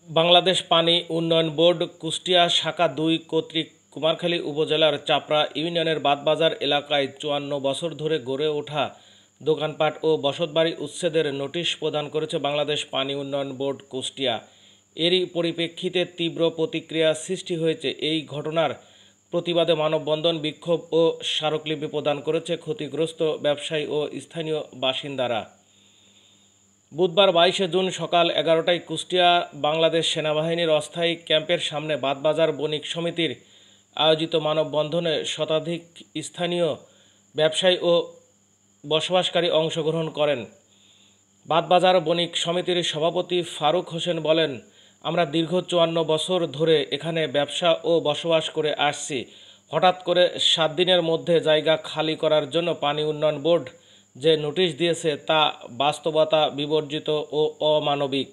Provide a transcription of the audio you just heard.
বাংলাদেশ পানি উন্নয়ন বোর্ড কুষ্টিয়া শাখা ২ কর্তৃক কুমারখালী উপজেলার চাপড়া ইউনিয়নের বাদবাজার এলাকায় ৫৪ বছর ধরে গড়ে ওঠা দোকানপাট ও বসতবাড়ি উচ্ছেদের নোটিশ প্রদান করেছে বাংলাদেশ পানি উন্নয়ন বোর্ড কুষ্টিয়া। এরই পরিপ্রেক্ষিতে তীব্র প্রতিক্রিয়া সৃষ্টি হয়েছে। এই ঘটনার প্রতিবাদে মানববন্ধন, বিক্ষোভ ও স্মারকলিপি প্রদান করেছে ক্ষতিগ্রস্ত ব্যবসায়ী ও স্থানীয় বাসিন্দারা। বুধবার ২২ জুন সকাল ১১টায় কুষ্টিয়া বাংলাদেশ সেনাবাহিনীর অস্থায়ী ক্যাম্পের সামনে বাদবাজার বণিক সমিতির আয়োজিত মানববন্ধনে শতাধিক স্থানীয় ব্যবসায়ী ও বসবাসকারী অংশগ্রহণ করেন। বাদবাজার বণিক সমিতির সভাপতি ফারুক হোসেন বলেন, আমরা দীর্ঘ ৫৪ বছর ধরে এখানে ব্যবসা ও বসবাস করে আসছি। হঠাৎ করে ৭ দিনের মধ্যে জায়গা খালি করার জন্য পানি উন্নয়ন বোর্ড যে নোটিশ দিয়েছে তা বাস্তবতা বিবর্জিত ও অমানবিক।